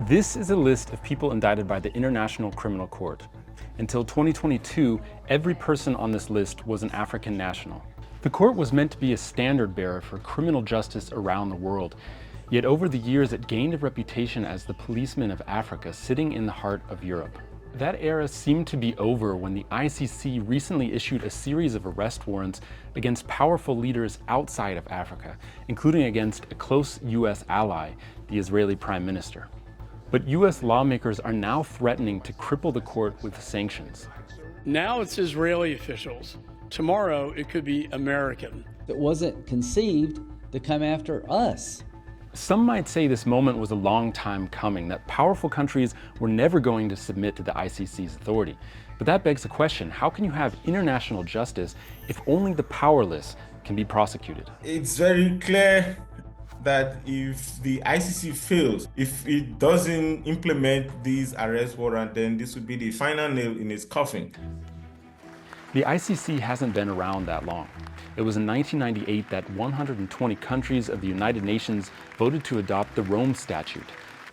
This is a list of people indicted by the International Criminal Court. Until 2022, every person on this list was an African national. The court was meant to be a standard bearer for criminal justice around the world. Yet over the years, it gained a reputation as the policeman of Africa, sitting in the heart of Europe. That era seemed to be over when the ICC recently issued a series of arrest warrants against powerful leaders outside of Africa, including against a close US ally, the Israeli Prime Minister. But US lawmakers are now threatening to cripple the court with sanctions. Now it's Israeli officials. Tomorrow it could be American. It wasn't conceived to come after us. Some might say this moment was a long time coming, that powerful countries were never going to submit to the ICC's authority. But that begs the question, how can you have international justice if only the powerless can be prosecuted? It's very clear that if the ICC fails, if it doesn't implement these arrest warrants, then this would be the final nail in its coffin. The ICC hasn't been around that long. It was in 1998 that 120 countries of the United Nations voted to adopt the Rome Statute.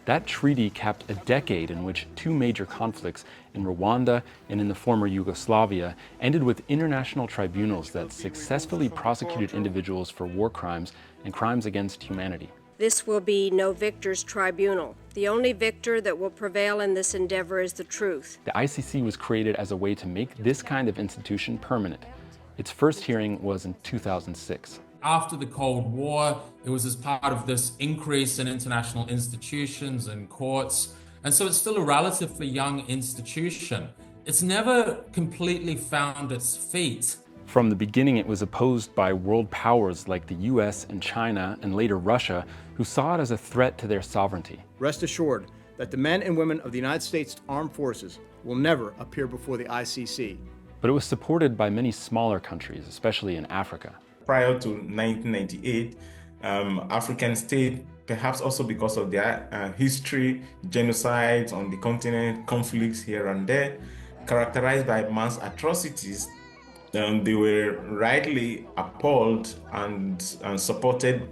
That treaty capped a decade in which two major conflicts in Rwanda and in the former Yugoslavia ended with international tribunals that successfully prosecuted individuals for war crimes and crimes against humanity. This will be no victor's tribunal. The only victor that will prevail in this endeavor is the truth. The ICC was created as a way to make this kind of institution permanent. Its first hearing was in 2006. After the Cold War, it was as part of this increase in international institutions and courts. And so it's still a relatively young institution. It's never completely found its feet. From the beginning, it was opposed by world powers like the US and China and later Russia, who saw it as a threat to their sovereignty. Rest assured that the men and women of the United States Armed Forces will never appear before the ICC. But it was supported by many smaller countries, especially in Africa. Prior to 1998, African states, perhaps also because of their history, genocides on the continent, conflicts here and there, characterized by mass atrocities, they were rightly appalled and supported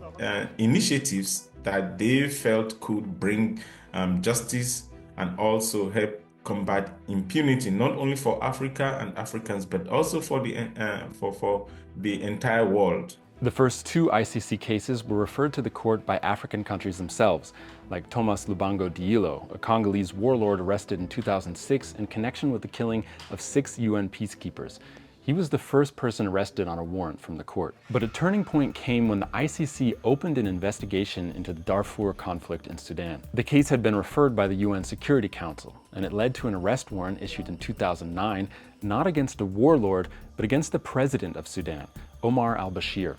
initiatives that they felt could bring justice and also help combat impunity, not only for Africa and Africans, but also for the entire world. The first two ICC cases were referred to the court by African countries themselves, like Thomas Lubango Diallo, a Congolese warlord arrested in 2006 in connection with the killing of 6 UN peacekeepers. He was the first person arrested on a warrant from the court. But a turning point came when the ICC opened an investigation into the Darfur conflict in Sudan. The case had been referred by the UN Security Council, and it led to an arrest warrant issued in 2009, not against a warlord, but against the president of Sudan, Omar al-Bashir.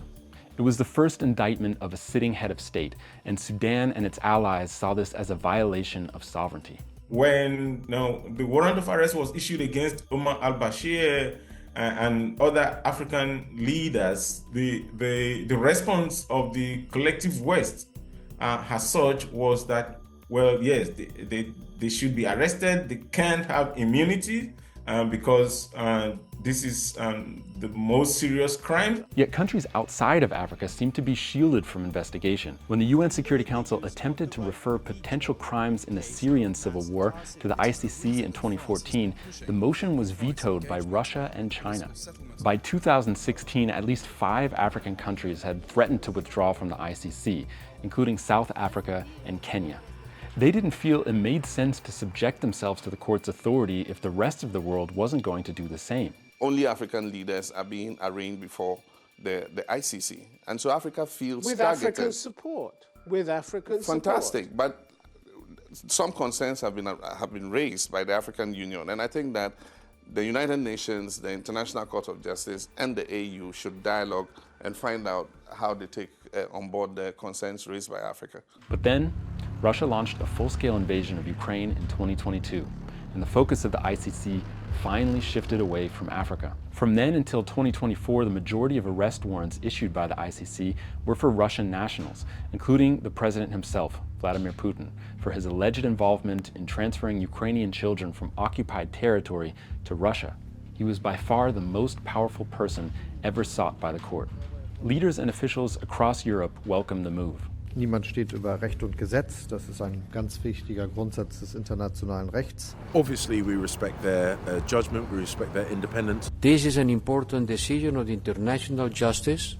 It was the first indictment of a sitting head of state, and Sudan and its allies saw this as a violation of sovereignty. When the warrant of arrest was issued against Omar al-Bashir and other African leaders, the response of the collective West as such was that, well, yes, they should be arrested, they can't have immunity because this is the most serious crime. Yet countries outside of Africa seem to be shielded from investigation. When the UN Security Council attempted to refer potential crimes in the Syrian civil war to the ICC in 2014, the motion was vetoed by Russia and China. By 2016, at least 5 African countries had threatened to withdraw from the ICC, including South Africa and Kenya. They didn't feel it made sense to subject themselves to the court's authority if the rest of the world wasn't going to do the same. Only African leaders are being arraigned before the ICC. And so Africa feels with targeted. African support. With African Fantastic. support. But some concerns have been raised by the African Union. And I think that the United Nations, the International Court of Justice, and the AU should dialogue and find out how they take on board the concerns raised by Africa. But then, Russia launched a full-scale invasion of Ukraine in 2022, and the focus of the ICC finally shifted away from Africa. From then until 2024, the majority of arrest warrants issued by the ICC were for Russian nationals, including the president himself, Vladimir Putin, for his alleged involvement in transferring Ukrainian children from occupied territory to Russia. He was by far the most powerful person ever sought by the court. Leaders and officials across Europe welcomed the move. Niemand steht über Recht und Gesetz. Das ist ein ganz wichtiger Grundsatz des internationalen Rechts. Obviously, we respect their judgment, we respect their independence. This is an important decision of international justice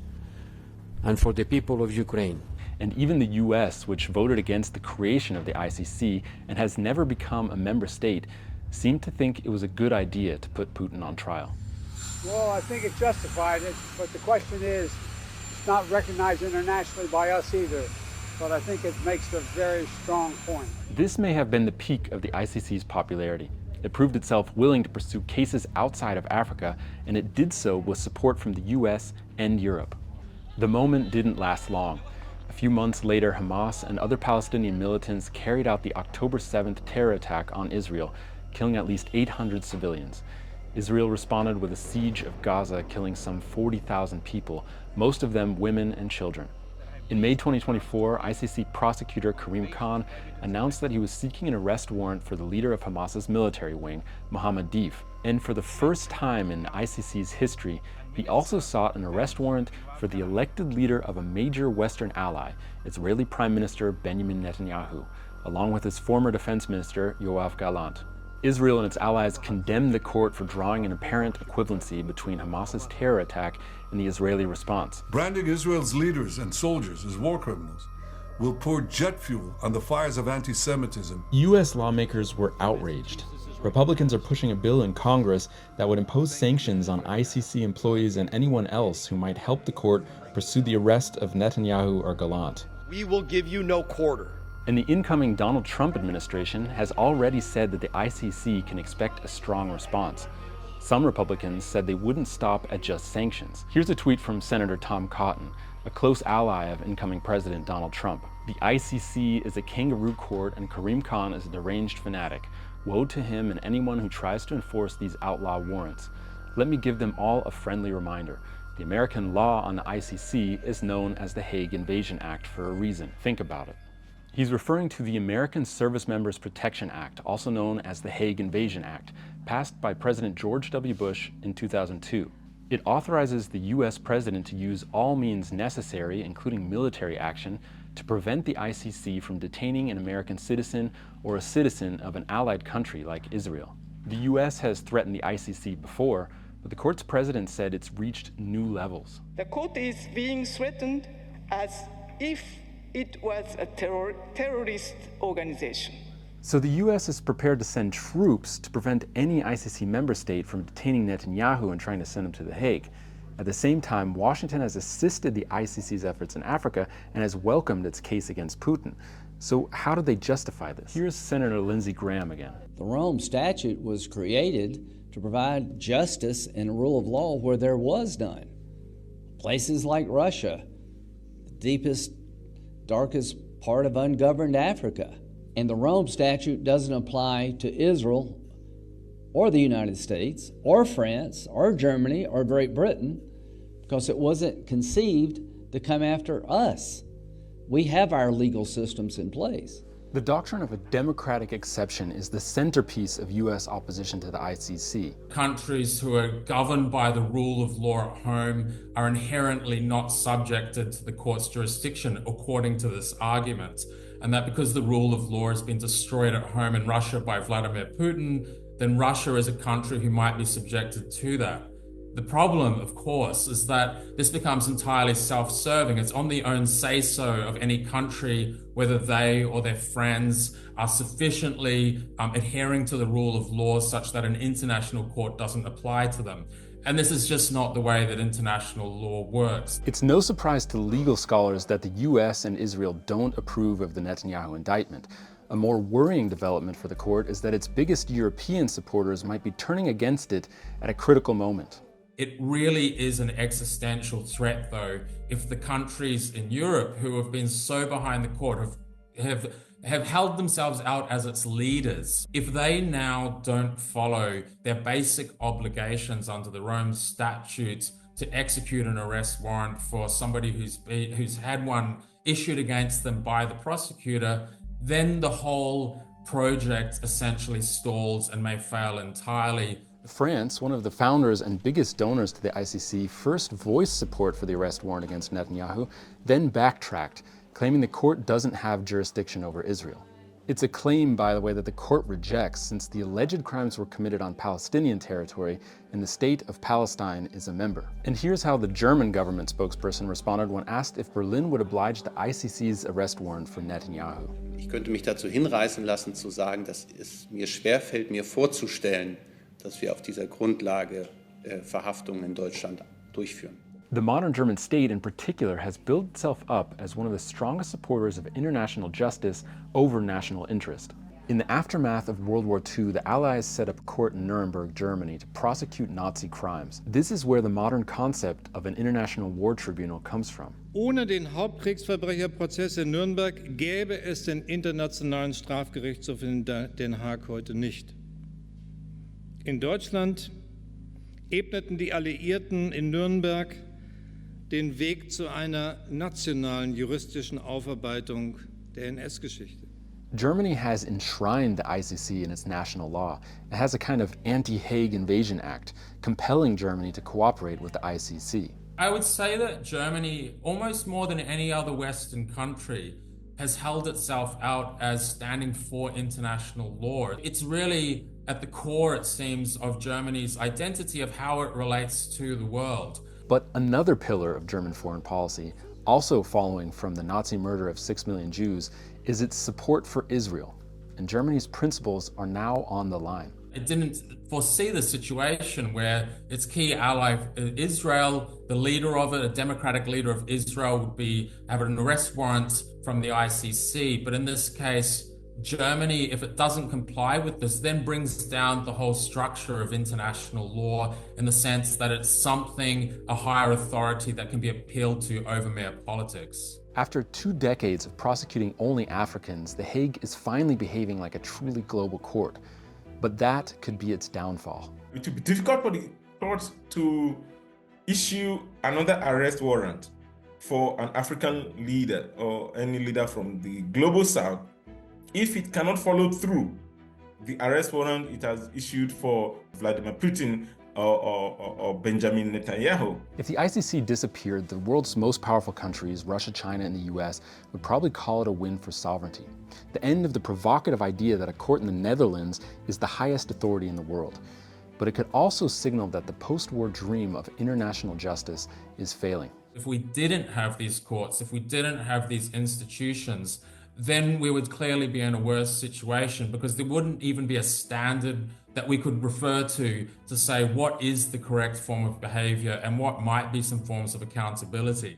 and for the people of Ukraine. And even the US, which voted against the creation of the ICC and has never become a member state, seemed to think it was a good idea to put Putin on trial. Well, I think it justified it, but the question is, it's not recognized internationally by us either. But I think it makes a very strong point. This may have been the peak of the ICC's popularity. It proved itself willing to pursue cases outside of Africa, and it did so with support from the US and Europe. The moment didn't last long. A few months later, Hamas and other Palestinian militants carried out the October 7th terror attack on Israel, killing at least 800 civilians. Israel responded with a siege of Gaza, killing some 40,000 people, most of them women and children. In May 2024, ICC prosecutor Karim Khan announced that he was seeking an arrest warrant for the leader of Hamas's military wing, Mohammed Deif. And for the first time in ICC's history, he also sought an arrest warrant for the elected leader of a major Western ally, Israeli Prime Minister Benjamin Netanyahu, along with his former defense minister, Yoav Gallant. Israel and its allies condemned the court for drawing an apparent equivalency between Hamas's terror attack and the Israeli response. Branding Israel's leaders and soldiers as war criminals will pour jet fuel on the fires of anti-Semitism. US lawmakers were outraged. Republicans are pushing a bill in Congress that would impose sanctions on ICC employees and anyone else who might help the court pursue the arrest of Netanyahu or Gallant. We will give you no quarter. And the incoming Donald Trump administration has already said that the ICC can expect a strong response. Some Republicans said they wouldn't stop at just sanctions. Here's a tweet from Senator Tom Cotton, a close ally of incoming President Donald Trump. The ICC is a kangaroo court and Karim Khan is a deranged fanatic. Woe to him and anyone who tries to enforce these outlaw warrants. Let me give them all a friendly reminder. The American law on the ICC is known as the Hague Invasion Act for a reason. Think about it. He's referring to the American Service Members Protection Act, also known as the Hague Invasion Act, passed by President George W. Bush in 2002. It authorizes the US president to use all means necessary, including military action, to prevent the ICC from detaining an American citizen or a citizen of an allied country like Israel. The US has threatened the ICC before, but the court's president said it's reached new levels. The court is being threatened as if it was a terrorist organization. So the US is prepared to send troops to prevent any ICC member state from detaining Netanyahu and trying to send him to The Hague. At the same time, Washington has assisted the ICC's efforts in Africa and has welcomed its case against Putin. So how do they justify this? Here's Senator Lindsey Graham again. The Rome Statute was created to provide justice and a rule of law where there was none. Places like Russia, the deepest, darkest part of ungoverned Africa. And the Rome Statute doesn't apply to Israel or the United States or France or Germany or Great Britain because it wasn't conceived to come after us. We have our legal systems in place. The doctrine of a democratic exception is the centerpiece of US opposition to the ICC. Countries who are governed by the rule of law at home are inherently not subjected to the court's jurisdiction, according to this argument. And that because the rule of law has been destroyed at home in Russia by Vladimir Putin, then Russia is a country who might be subjected to that. The problem, of course, is that this becomes entirely self-serving. It's on the own say-so of any country whether they or their friends are sufficiently adhering to the rule of law such that an international court doesn't apply to them. And this is just not the way that international law works. It's no surprise to legal scholars that the US and Israel don't approve of the Netanyahu indictment. A more worrying development for the court is that its biggest European supporters might be turning against it at a critical moment. It really is an existential threat, though, if the countries in Europe who have been so behind the court have held themselves out as its leaders, if they now don't follow their basic obligations under the Rome Statute to execute an arrest warrant for somebody who's had one issued against them by the prosecutor, then the whole project essentially stalls and may fail entirely. France, one of the founders and biggest donors to the ICC, first voiced support for the arrest warrant against Netanyahu, then backtracked. claiming the court doesn't have jurisdiction over Israel. It's a claim, by the way, that the court rejects, since the alleged crimes were committed on Palestinian territory and the state of Palestine is a member. And here's how the German government spokesperson responded when asked if Berlin would oblige the ICC's arrest warrant for Netanyahu. Ich könnte mich dazu hinreißen lassen, zu sagen, dass es mir schwerfällt, mir vorzustellen, dass wir auf dieser Grundlage Verhaftungen in Deutschland durchführen. The modern German state in particular has built itself up as one of the strongest supporters of international justice over national interest. In the aftermath of World War II, the Allies set up a court in Nuremberg, Germany to prosecute Nazi crimes. This is where the modern concept of an international war tribunal comes from. Ohne den Hauptkriegsverbrecherprozess in Nürnberg gäbe es den Internationalen Strafgerichtshof in Den Haag heute nicht. In Deutschland ebneten die Alliierten in Nürnberg den Weg zu einer nationalen juristischen Aufarbeitung der NS-Geschichte. Germany has enshrined the ICC in its national law. It has a kind of anti-Hague Invasion Act, compelling Germany to cooperate with the ICC. I would say that Germany, almost more than any other Western country, has held itself out as standing for international law. It's really at the core, it seems, of Germany's identity of how it relates to the world. But another pillar of German foreign policy, also following from the Nazi murder of 6 million Jews, is its support for Israel. And Germany's principles are now on the line. It didn't foresee the situation where its key ally, Israel, the leader of it, a democratic leader of Israel, would have an arrest warrant from the ICC. But in this case, Germany, if it doesn't comply with this, then brings down the whole structure of international law in the sense that it's something, a higher authority that can be appealed to over mere politics. After 2 decades of prosecuting only Africans, The Hague is finally behaving like a truly global court. But that could be its downfall. It would be difficult for the courts to issue another arrest warrant for an African leader or any leader from the global south if it cannot follow through the arrest warrant it has issued for Vladimir Putin or Benjamin Netanyahu. If the ICC disappeared, the world's most powerful countries, Russia, China, and the US, would probably call it a win for sovereignty. The end of the provocative idea that a court in the Netherlands is the highest authority in the world. But it could also signal that the post-war dream of international justice is failing. If we didn't have these courts, if we didn't have these institutions, then we would clearly be in a worse situation because there wouldn't even be a standard that we could refer to say what is the correct form of behavior and what might be some forms of accountability.